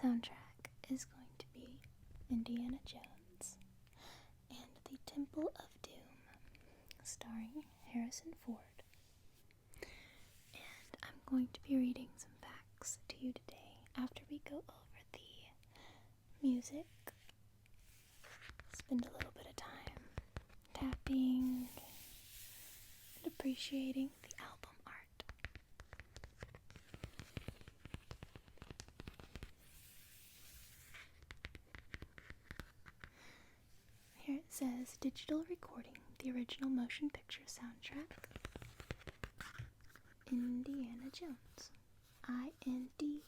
soundtrack is going to be Indiana Jones and the Temple of Doom, starring Harrison Ford. And I'm going to be reading some facts to you today after we go over the music, spend a little bit of time tapping and appreciating the album art. Here it says, digital recording, the original motion picture soundtrack, Indiana Jones, INDIANAJONES.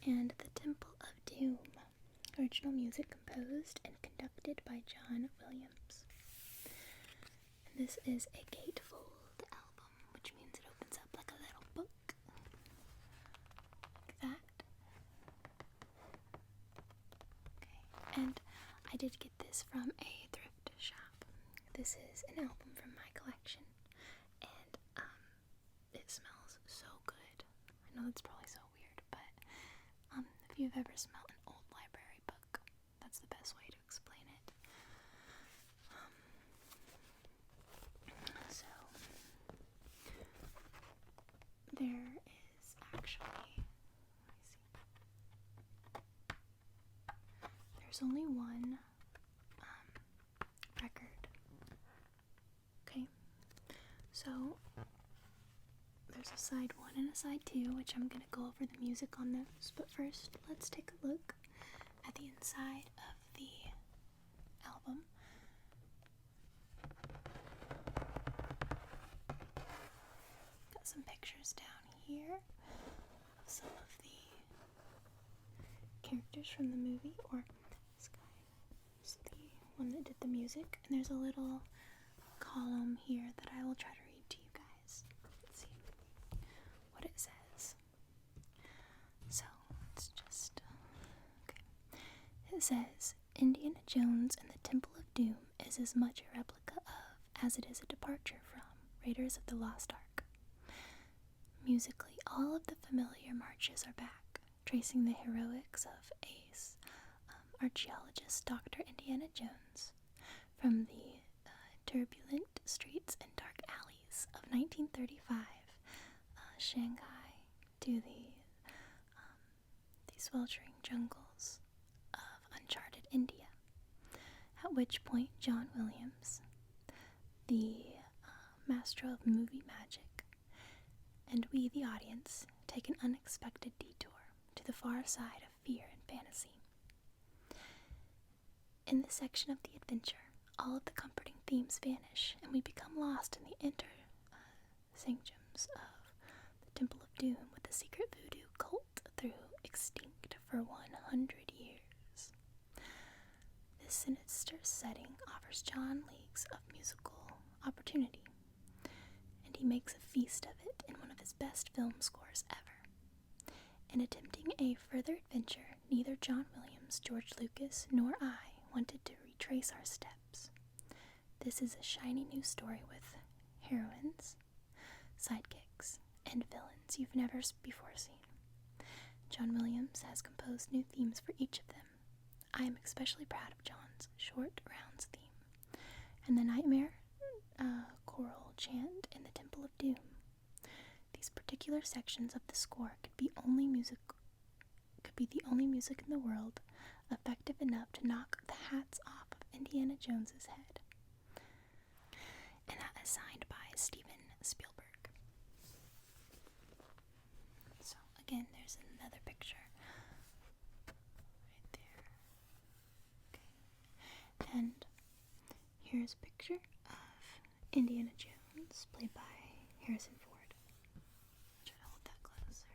And the Temple of Doom, original music composed and conducted by John Williams. And this is a gatefold album, which means it opens up like a little book, like that. Okay, and I did get this from a thrift shop. This is an album from my collection, and it smells so good. I know it's probably so weird, but if you've ever smelled an old library book, that's the best way to explain it. So there is actually, let me see, there's only one record. Okay, so there's a side 1 and a side 2, which I'm going to go over the music on those. But first, let's take a look at the inside of the album. Got some pictures down here of some of the characters from the movie, or this guy is the one that did the music. And there's a little column here that I will try to read to you guys. Let's see what it says. So it's just okay. It says, Indiana Jones and the Temple of Doom is as much a replica of as it is a departure from Raiders of the Lost Ark. Musically, all of the familiar marches are back, tracing the heroics of Ace, archaeologist Dr. Indiana Jones, from the turbulent streets and dark alleys of 1935 Shanghai to the sweltering jungles of uncharted India, at which point John Williams, the master of movie magic, and we, the audience, take an unexpected detour to the far side of fear and fantasy. In this section of the adventure, all of the comforting themes vanish, and we become lost in the inner sanctums of the Temple of Doom, with the secret voodoo cult through extinct for 100 years. This sinister setting offers John leagues of musical opportunity, and he makes a feast of it in one of his best film scores ever. In attempting a further adventure, neither John Williams, George Lucas, nor I wanted to retrace our steps. This is a shiny new story with heroines, sidekicks, and villains you've never before seen. John Williams has composed new themes for each of them. I am especially proud of John's Short Rounds theme and the Nightmare choral chant in the Temple of Doom. These particular sections of the score could be the only music in the world effective enough to knock the hats off of Indiana Jones's head. And that is signed by Steven Spielberg. So again, there's another picture right there. Okay. And here's a picture of Indiana Jones, played by Harrison Ford. Try to hold that closer.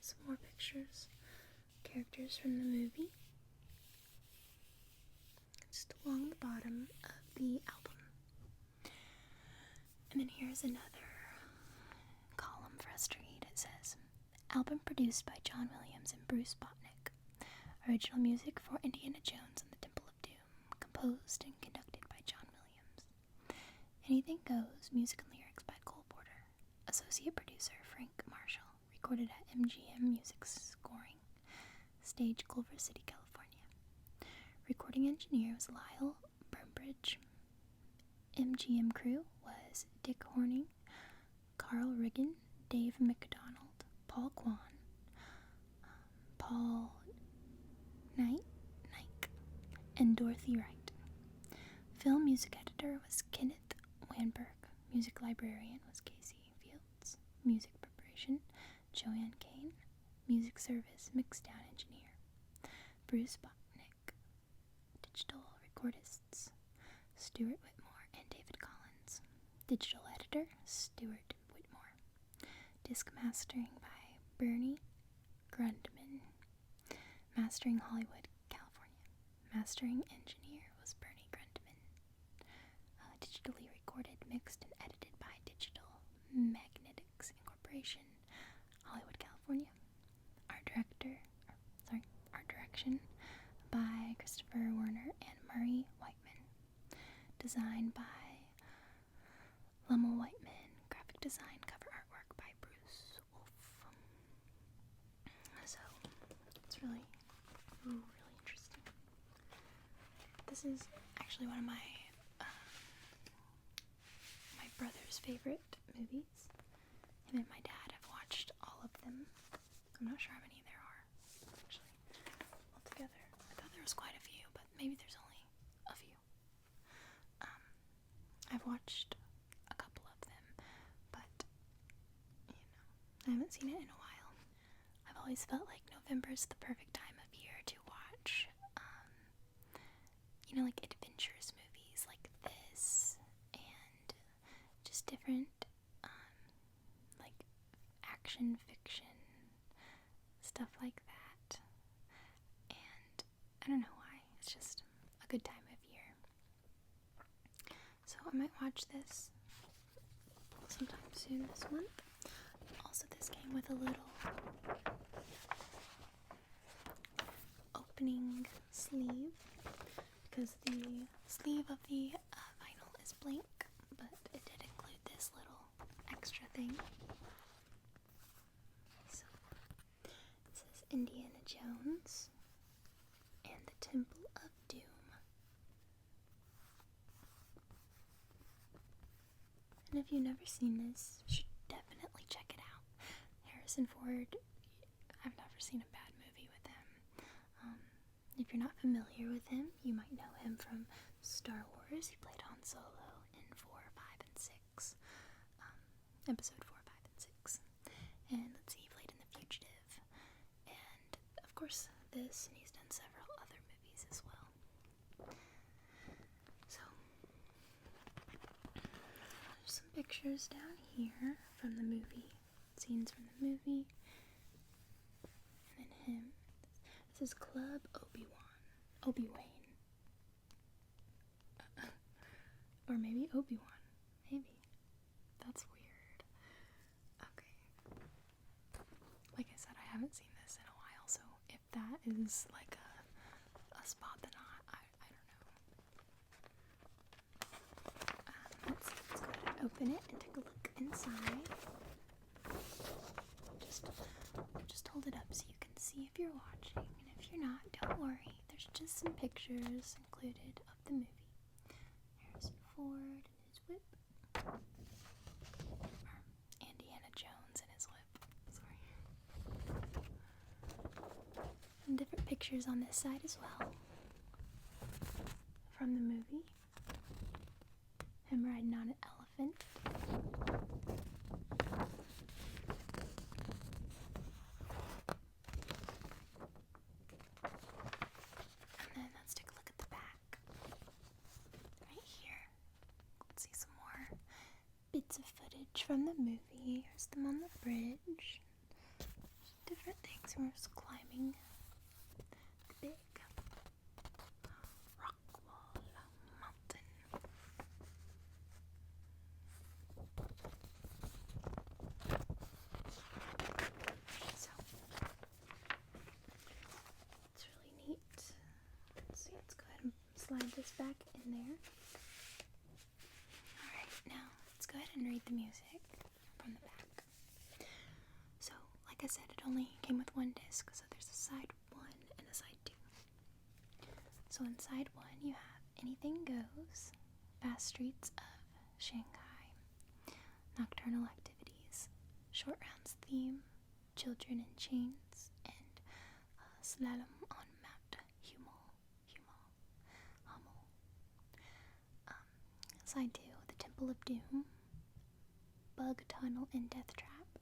Some more pictures, characters from the movie, just along the bottom of the album. And then here's another column for us to read. It says, album produced by John Williams and Bruce Botnick. Original music for Indiana Jones and the Temple of Doom, composed and conducted by John Williams. Anything Goes, music and lyrics by Cole Porter. Associate producer Frank Marshall. Recorded at MGM Music Scoring. Stage Culver City, California. Recording engineer was Lyle Burbridge. MGM crew was Dick Horning, Carl Riggin, Dave McDonald, Paul Kwan, Paul Nike, and Dorothy Wright. Film music editor was Kenneth Wanberg. Music librarian was Casey Fields. Music preparation, Joanne Kane. Music service, mixdown engineer, Bruce Botnick. Digital recordists, Stuart Whitmore and David Collins. Digital editor, Stuart Whitmore. Disc mastering by Bernie Grundman. Mastering Hollywood, California. Mastering engineer was Bernie Grundman. Digitally recorded, mixed, and edited by Digital Magnetics Incorporation, Hollywood, California. Art direction by Christopher Werner and Murray Whiteman. Design by Lummel Whiteman. Graphic design, cover artwork by Bruce Wolf. So, it's really interesting. This is actually one of my brother's favorite movies. Him and my dad have watched all of them. I'm not sure how many there are, actually, altogether. I thought there was quite a few, but maybe there's only a few. I've watched a couple of them, but, I haven't seen it in a while. I've always felt like November is the perfect time of year to watch, like adventures movies like this, and just different, like action fiction, stuff like that. And I don't know why, it's just a good time of year. So I might watch this sometime soon this month. Also, this came with a little opening sleeve, because the sleeve of the vinyl is blank, but it did include this little extra thing. So, it says Indiana Jones and the Temple of Doom. And if you've never seen this, you should definitely check it out. Harrison Ford, I've never seen a bad movie with him. If you're not familiar with him, you might know him from Star Wars. He played Han Solo in 4, 5, and 6. Episode 4, 5, and 6. And let's see, he played in The Fugitive. And, of course, this, and he's done several other movies as well. So, there's some pictures down here from the movie. Scenes from the movie. And then him. This is Club Obi-Wan. Or maybe Obi-Wan. Maybe. That's weird. Okay. Like I said, I haven't seen this in a while, so if that is like a spot, then I don't know. Let's go ahead and open it and take a look inside. Just hold it up so you can see if you're watching, and if you're not, don't worry. There's just some pictures included of the movie. Harrison Ford and his whip. Or Indiana Jones and his whip. Sorry. And different pictures on this side as well. From the movie. Him riding on an elephant. Bits of footage from the movie. Here's them on the bridge. Different things. We're just climbing the big rock wall mountain. this back in there. Alright, now let's go ahead and read the music from the back. So, like I said, it only came with one disc, so there's a side 1 and a side 2. So in side 1 you have Anything Goes, Fast Streets of Shanghai, Nocturnal Activities, Short Rounds Theme, Children in Chains, and Slalom on Mount Hummel. Side 2, The Temple of Doom, Bug Tunnel and Death Trap,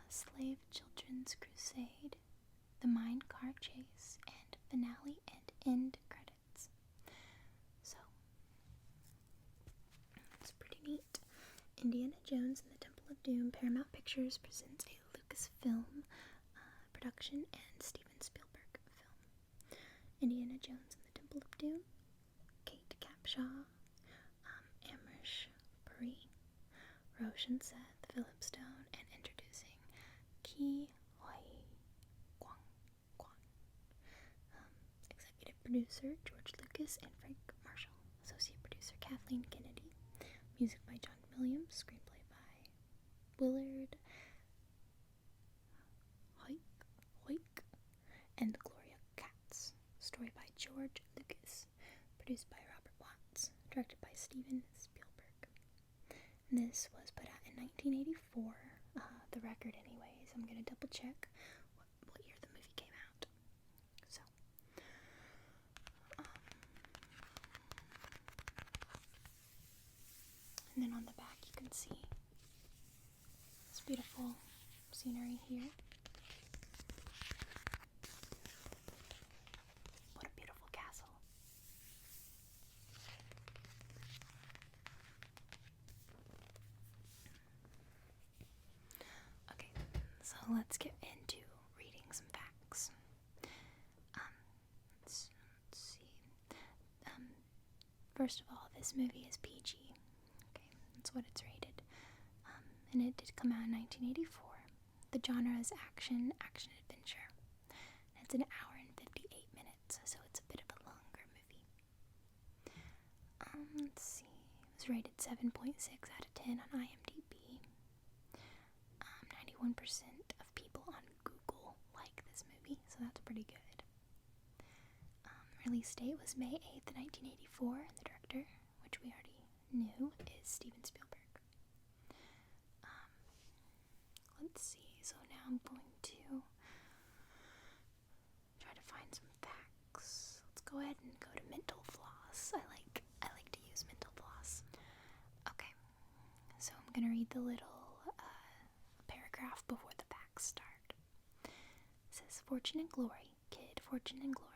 Slave Children's Crusade, The Mine Car Chase, and Finale and End Credits. So, it's pretty neat. Indiana Jones and the Temple of Doom, Paramount Pictures presents a Lucasfilm production and Steven Spielberg film. Indiana Jones and the Temple of Doom, Kate Capshaw, Amrish Puri, Roshan Seth, Philip Stone, and introducing Ki Hui Kwang. Executive producer George Lucas and Frank Marshall. Associate producer Kathleen Kennedy. Music by John Williams. Screenplay by Willard Hoyk and Gloria Katz. Story by George Lucas. Produced by Robert Watts. Directed by Steven Spielberg. And this was put out in 1984. The record anyways. I'm going to double check what year the movie came out. So, and then on the back you can see this beautiful scenery here. What a beautiful castle. Okay, so let's get into reading some facts. Let's see. First of all, this movie is PG. Okay, that's what it's rated. And it did come out in 1984. The genre is action adventure. And it's an hour and 58 minutes, so it's a bit of a longer movie. Let's see. It was rated 7.6 out of 10 on IMDb. 91% of people on Google like this movie, so that's pretty good. Release date was May 8th, 1984, and the director, which we already knew, is Steven Spielberg. Let's see, so now I'm going to try to find some facts. Let's go ahead and go to mental floss. I like to use mental floss. Okay, so I'm going to read the little paragraph before the facts start. It says, Fortune and Glory, Kid, Fortune and Glory.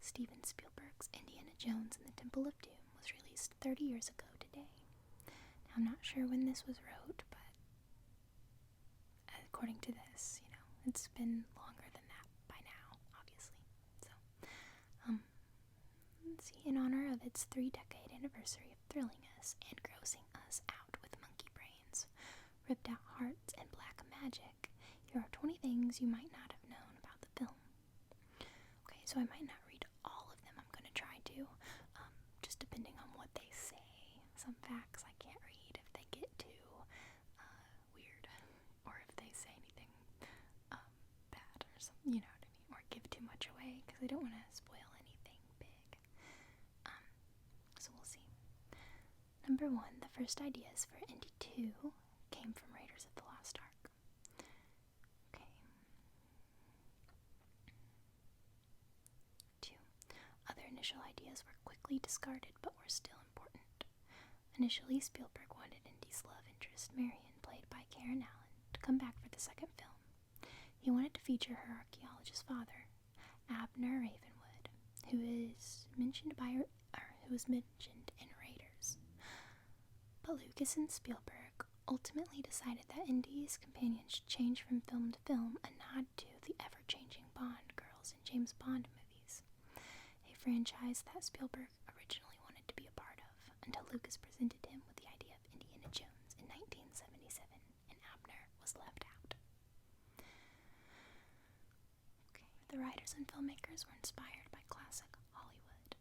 Steven Spielberg's Indiana Jones and the Temple of Doom was released 30 years ago today. Now, I'm not sure when this was wrote, but according to this, it's been longer than that by now, obviously. So, let's see, in honor of its 3-decade anniversary of thrilling us and grossing us out with monkey brains, ripped out hearts, and black magic, here are 20 things you might not have known about the film. Okay, so I might not read all of them. I'm going to try to, just depending on what they say. Some facts I can't read if they get too weird, or if they say anything bad or something, you know what I mean, or give too much away, because I don't want to spoil anything big. So we'll see. Number 1, the first ideas for Indy 2 came from Raiders of the Lost Ark. Okay. 2. Other initial ideas were quickly discarded but were still important. Initially, Spielberg wanted Indy's love interest, Meridian, played by Karen Allen, to come back for the second film. He wanted to feature her archaeologist father, Abner Ravenwood, who was mentioned in Raiders. But Lucas and Spielberg ultimately decided that Indy's companion should change from film to film, a nod to the ever-changing Bond girls in James Bond movies, a franchise that Spielberg originally wanted to be a part of, until Lucas presented him with the idea of Indiana Jones in 1977, and Abner was left out. Okay. The writers and filmmakers were inspired by classic Hollywood.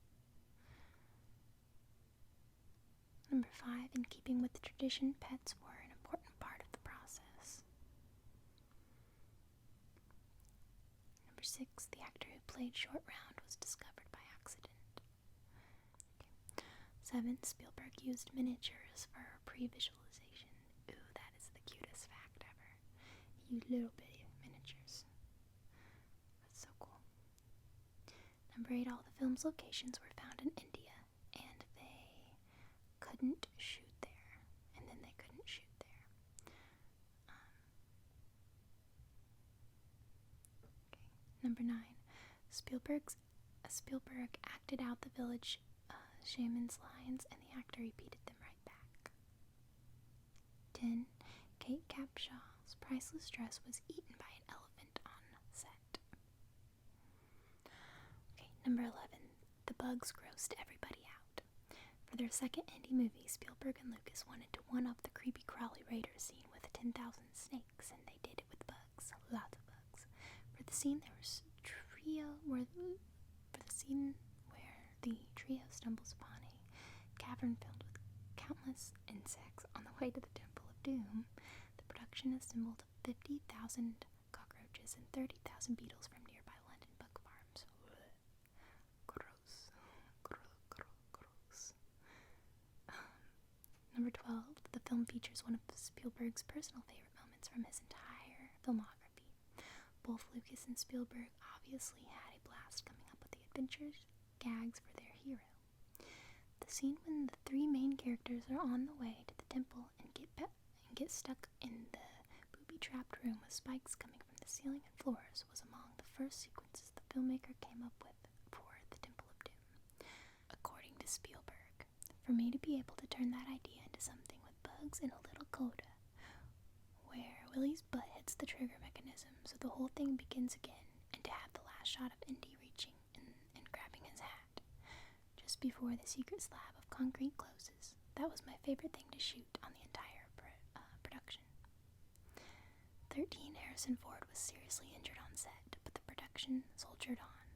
Number 5, in keeping with the tradition, pets were an important part of the process. Number 6, the actor who played Short Round was discovered by accident. 7, Spielberg used miniatures for pre-visualization. Ooh, that is the cutest fact ever. He used little bitty miniatures. That's so cool. Number 8, all the film's locations were found in India, and they couldn't shoot there. And then they couldn't shoot there. Number 9, Spielberg acted out the village shaman's lines, and the actor repeated them right back. 10, Kate Capshaw's priceless dress was eaten by an elephant on set. Okay, number 11, the bugs grossed everybody out. For their second indie movie, Spielberg and Lucas wanted to one-up the creepy crawly raider scene with 10,000 snakes, and they did it with bugs, lots of bugs. For the scene there was the trio stumbles upon a cavern filled with countless insects on the way to the Temple of Doom, the production assembled 50,000 cockroaches and 30,000 beetles from nearby London bug farms. Gross. Gross. Number 12, the film features one of Spielberg's personal favorite moments from his entire filmography. Both Lucas and Spielberg obviously had a blast coming up with the adventures gags for their hero. The scene when the 3 main characters are on the way to the temple and get stuck in the booby-trapped room with spikes coming from the ceiling and floors was among the first sequences the filmmaker came up with for the Temple of Doom. According to Spielberg, for me to be able to turn that idea into something with bugs and a little coda, where Willie's butt hits the trigger mechanism so the whole thing begins again, and to have the last shot of Indy reaching and grabbing his hat just before the secret slab of concrete closes, that was my favorite thing to shoot on the entire production. 13, Harrison Ford was seriously injured on set, but the production soldiered on.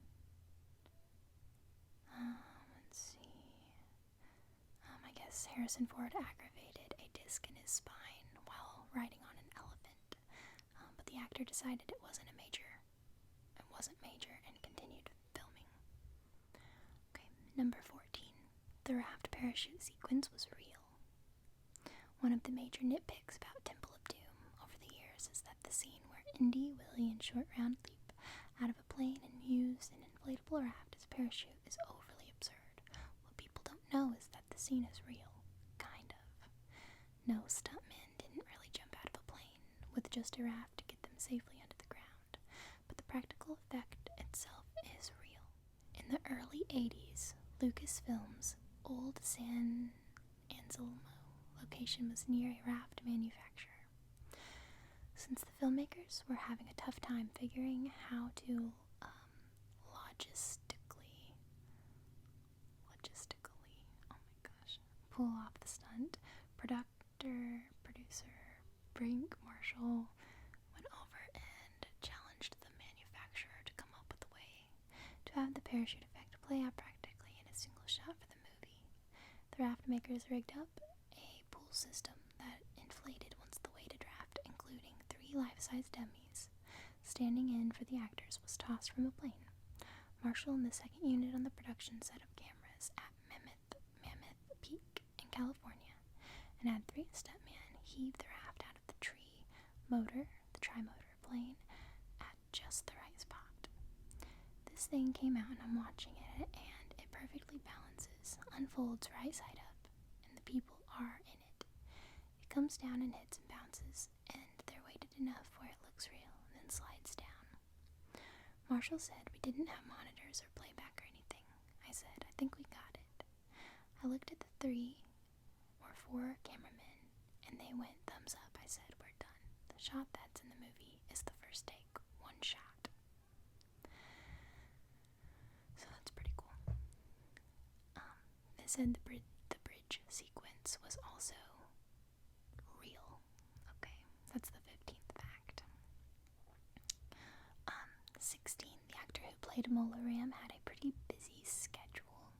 Let's see. I guess Harrison Ford aggravated a disc in his spine while riding on an elephant, but the actor decided it wasn't major and continued filming. Okay, number 14. The raft parachute sequence was real. One of the major nitpicks about Temple of Doom over the years is that the scene where Indy, Willie, and Short Round leap out of a plane and use an inflatable raft as parachute is overly absurd. What people don't know is that the scene is real. Kind of. No, stuntmen didn't really jump out of a plane with just a raft to get them safely under the ground, but the practical effect itself is real. In the early 80s, Lucasfilm's Old San Anselmo location was near a raft manufacturer. Since the filmmakers were having a tough time figuring how to logistically, pull off the stunt, producer Brink Marshall went over and challenged the manufacturer to come up with a way to have the parachute effect play out practically in a single shot for the movie. The raft makers rigged up a pool system that inflated once the weighted raft, including 3 life-size dummies standing in for the actors, was tossed from a plane. Marshall and the second unit on the production set of cameras at Mammoth Peak in California, and had 3 stuntmen heave the raft out of the tri-motor plane at just the right spot. This thing came out and I'm watching it, and it perfectly balances, unfolds right side up, and the people are in it. It comes down and hits and bounces, and they're weighted enough where it looks real and then slides down. Marshall said we didn't have monitors or playback or anything. I said, I think we got it. I looked at the 3 or 4 cameramen, and they went thumbs up. I said, we're done. The shot that's in the movie is the first take, 1 shot. So that's pretty cool. They said the bridge sequence was also real. Okay, that's the 15th fact. 16, the actor who played Mola Ram had a pretty busy schedule.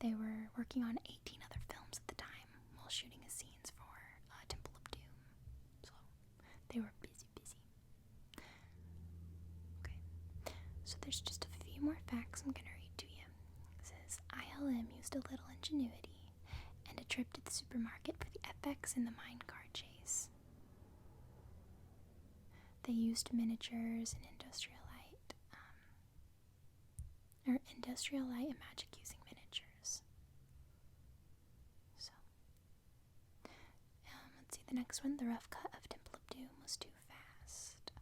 They were working on 18 other films at the time, So there's just a few more facts I'm going to read to you. It says, ILM used a little ingenuity and a trip to the supermarket for the FX in the minecart chase. They used miniatures and industrial light and magic using miniatures. So, let's see the next one. The rough cut of Temple of Doom was too fast.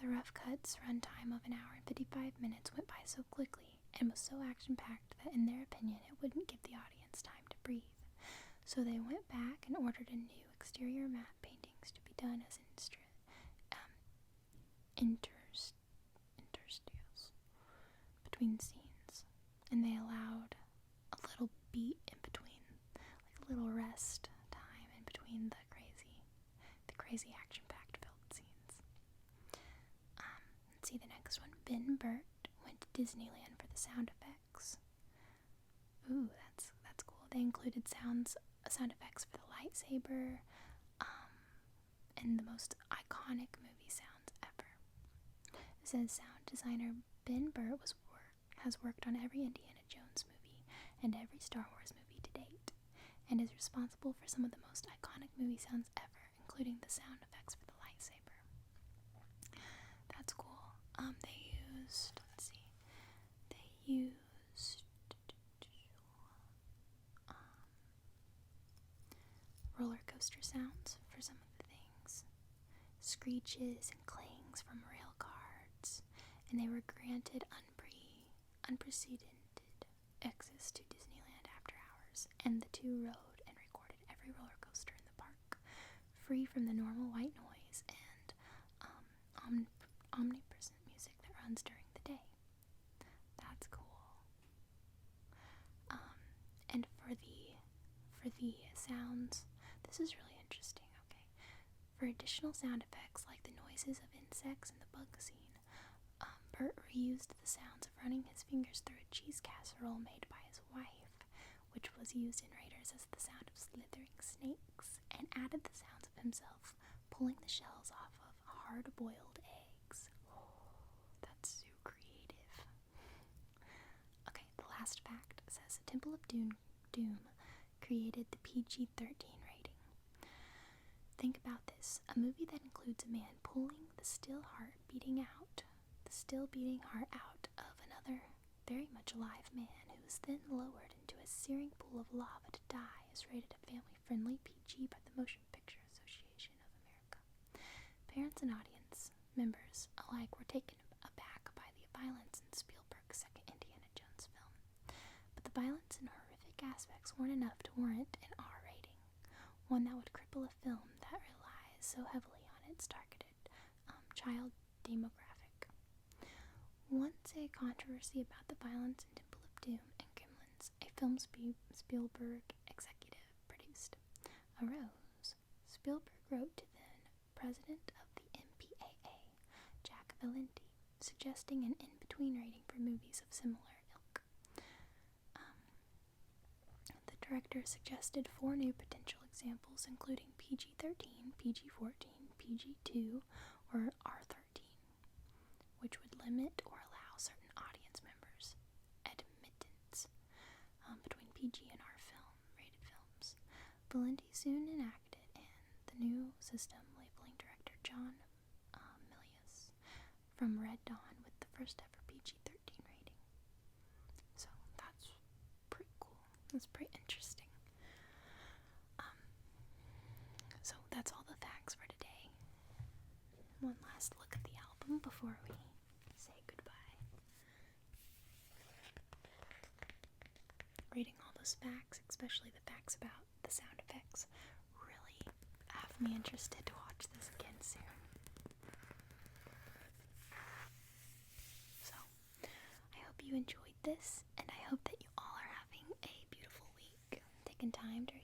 The rough cut's runtime of 1 hour and 55 minutes went by so quickly and was so action-packed that, in their opinion, it wouldn't give the audience time to breathe. So they went back and ordered a new exterior matte paintings to be done as interstices between scenes, and they allowed a little beat in between, like a little rest time in between the crazy action-packed filled scenes. Let's see the next one. Ben Burt went to Disneyland for the sound effects. Ooh, that's cool. They included sound effects for the lightsaber, and the most iconic movie sounds ever. It says sound designer Ben Burt has worked on every Indiana Jones movie and every Star Wars movie to date, and is responsible for some of the most iconic movie sounds ever, including the sound effects for the lightsaber. That's cool. They used roller coaster sounds for some of the things, screeches and clangs from rail cars, and they were granted unprecedented access to Disneyland after hours, and the two rode and recorded every roller coaster in the park, free from the normal white noise and omnipresent music that runs during the day. That's cool. And for the sounds, this is really interesting, okay? For additional sound effects like the noises of insects in the bug scene, Burt reused the sounds of running his fingers through a cheese casserole made by his wife, which was used in Raiders as the sound of slithering snakes, and added the sounds of himself pulling the shells off of hard-boiled eggs. Oh, that's so creative. Okay, the last fact says the Temple of Doom created the PG-13 rating. Think about this. A movie that includes a man pulling the still beating heart out of another very much alive man who is then lowered into a searing pool of lava to die is rated a family-friendly PG by the Motion Picture Association of America. Parents and audience members alike were taken aback by the violence in Spielberg's second Indiana Jones film, but the violence and horrific aspects weren't enough to warrant an R rating, one that would cripple a film that relies so heavily on its targeted child demographic. Once a controversy about the violence in Temple of Doom and Gremlins, a film Spielberg executive produced, arose. Spielberg wrote to then president of the MPAA, Jack Valenti, suggesting an in-between rating for movies of similar ilk. The director suggested 4 new potential examples, including PG-13, PG-14, PG-2, or R-13, which would limit or allow certain audience members admittance between PG and R-rated films. Valenti soon enacted the new system, labeling director John Milius from Red Dawn with the first ever PG-13 rating. So that's pretty cool. That's pretty interesting. So that's all the facts for today. One last look at the album before we say goodbye. Reading all those facts, especially the facts about the sound effects, really have me interested to watch this again soon. So, I hope you enjoyed this, and I hope that you all are having a beautiful week, taking time to